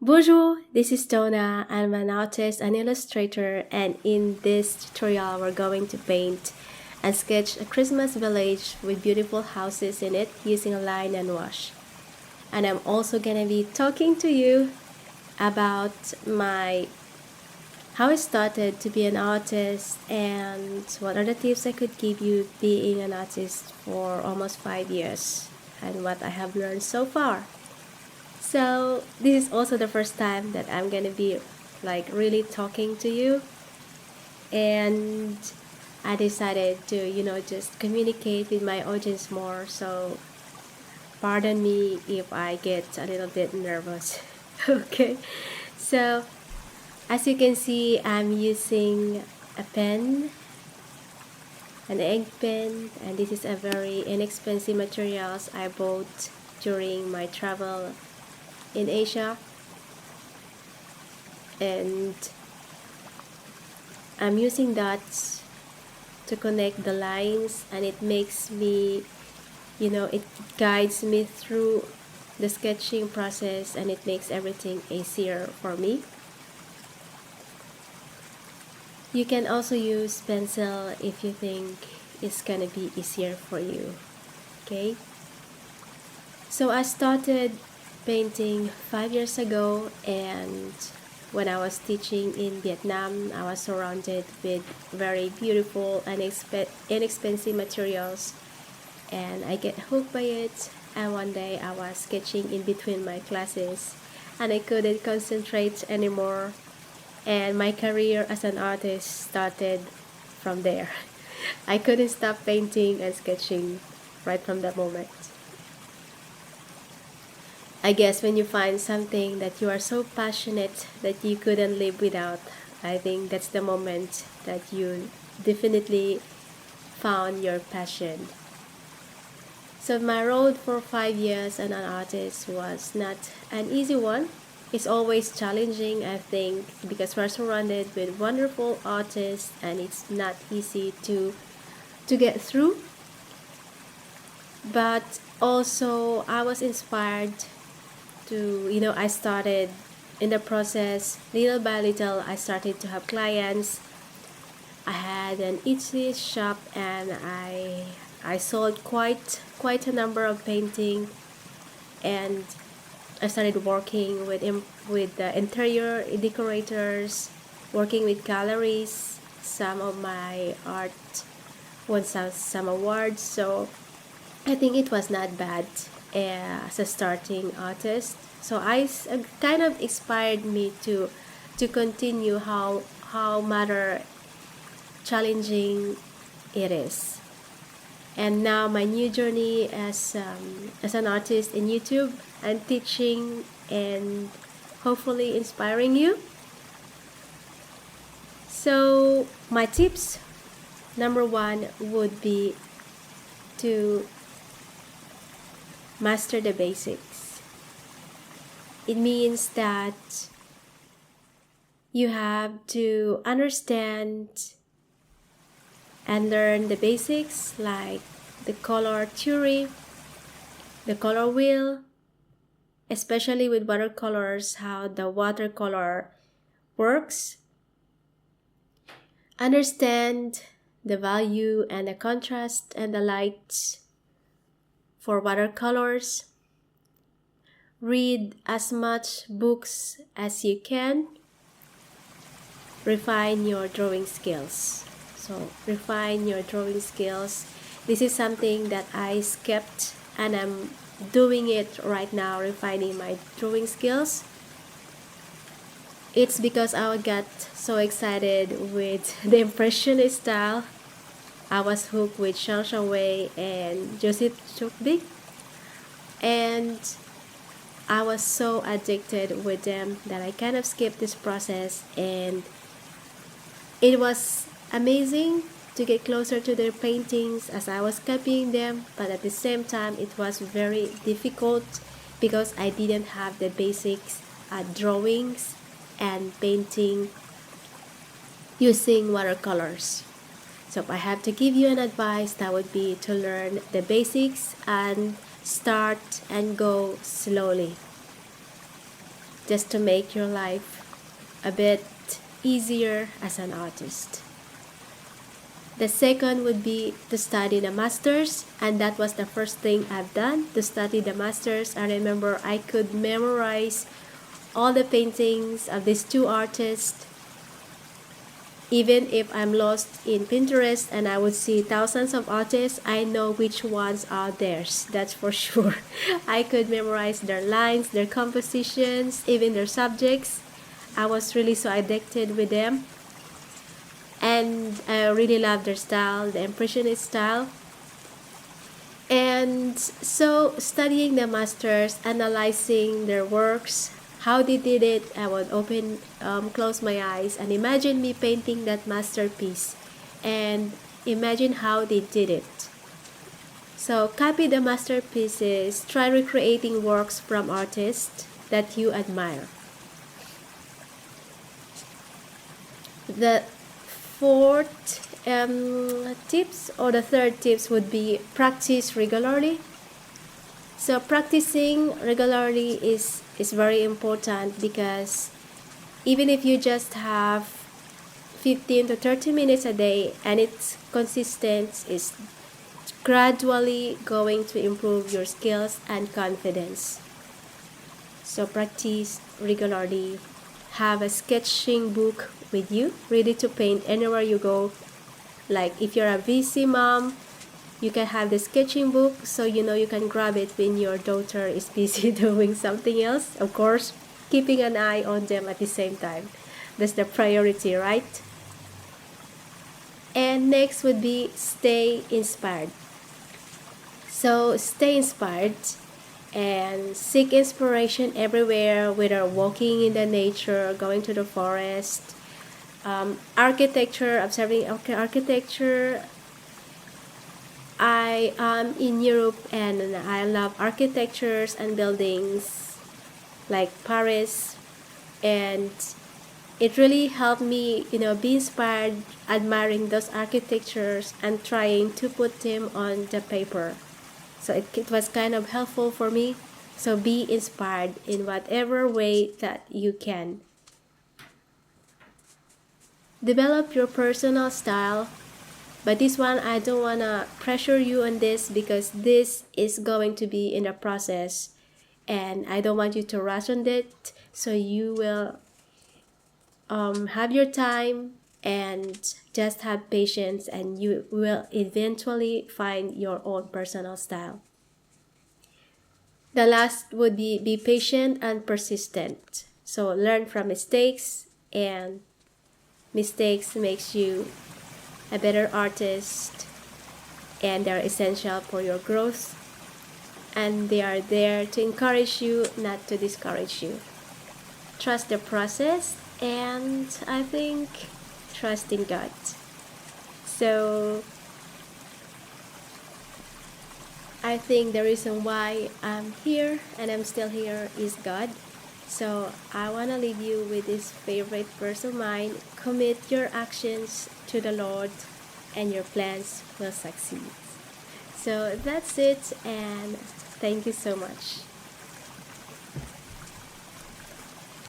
Bonjour, this is Donna. I'm an artist and illustrator, and in this tutorial we're going to paint and sketch a Christmas village with beautiful houses in it using a line and wash. And I'm also gonna be talking to you about how I started to be an artist and what are the tips I could give you being an artist for almost 5 years and what I have learned so far. So this is also the first time that I'm gonna be really talking to you, and I decided to just communicate with my audience more. So pardon me if I get a little bit nervous. Okay, so as you can see, I'm using a pen, an egg pen, and this is a very inexpensive materials I bought during my travel in Asia, and I'm using dots to connect the lines, and it makes me, it guides me through the sketching process, and it makes everything easier for me. You can also use pencil if you think it's gonna be easier for you. Okay, so I started painting 5 years ago, and when I was teaching in Vietnam, I was surrounded with very beautiful and inexpensive materials, and I get hooked by it. And one day I was sketching in between my classes, and I couldn't concentrate anymore, and my career as an artist started from there. I couldn't stop painting and sketching right from that moment. I guess when you find something that you are so passionate that you couldn't live without, I think that's the moment that you definitely found your passion. So my road for 5 years as an artist was not an easy one. It's always challenging, I think, because we're surrounded with wonderful artists and it's not easy to get through. But also I was inspired to, I started in the process, little by little, I started to have clients. I had an Etsy shop, and I sold quite a number of painting, and I started working with the interior decorators, working with galleries. Some of my art won some awards, so I think it was not bad as a starting artist. So kind of inspired me to continue how matter challenging it is. And now my new journey as an artist in YouTube and teaching and hopefully inspiring you. So my tips, number one would be to master the basics. It means that you have to understand and learn the basics like the color theory, the color wheel, especially with watercolors, how the watercolor works. Understand the value and the contrast and the lights for watercolors. Read as much books as you can. Refine your drawing skills. So refine your drawing skills. This is something that I skipped, and I'm doing it right now, refining my drawing skills. It's because I got so excited with the Impressionist style. I was hooked with Shang Wei and Joseph Chukbi, and I was so addicted with them that I kind of skipped this process, and it was amazing to get closer to their paintings as I was copying them, but at the same time it was very difficult because I didn't have the basics drawings and painting using watercolors. So if I have to give you an advice, that would be to learn the basics and start and go slowly. just to make your life a bit easier as an artist. The second would be to study the masters, and that was the first thing I've done, to study the masters. I remember I could memorize all the paintings of these two artists. Even if I'm lost in Pinterest and I would see thousands of artists, I know which ones are theirs, that's for sure. I could memorize their lines, their compositions, even their subjects. I was really so addicted with them. And I really love their style, the Impressionist style. And so studying the masters, analyzing their works, how they did it, I would close my eyes and imagine me painting that masterpiece and imagine how they did it. So copy the masterpieces, try recreating works from artists that you admire. The fourth tips, or the third tips, would be practice regularly. So practicing regularly is very important, because even if you just have 15 to 30 minutes a day and it's consistent, it's gradually going to improve your skills and confidence. So practice regularly. Have a sketching book with you, ready to paint anywhere you go. Like if you're a busy mom, you can have the sketching book, so you know you can grab it when your daughter is busy doing something else. Of course, keeping an eye on them at the same time. That's the priority, right? And next would be stay inspired. So stay inspired and seek inspiration everywhere, whether walking in the nature, going to the forest, architecture, observing architecture. I am in Europe and I love architectures and buildings like Paris, and it really helped me, be inspired, admiring those architectures and trying to put them on the paper. So it was kind of helpful for me. So be inspired in whatever way that you can. Develop your personal style. But this one, I don't want to pressure you on this, because this is going to be in the process. And I don't want you to rush on it. So you will have your time and just have patience, and you will eventually find your own personal style. The last would be patient and persistent. So learn from mistakes, and mistakes makes you a better artist, and they're essential for your growth, and they are there to encourage you, not to discourage you. Trust the process, and I think trust in God. So I think the reason why I'm here and I'm still here is God. So I want to leave you with this favorite verse of mine: commit your actions to the Lord and your plans will succeed. So that's it, and thank you so much.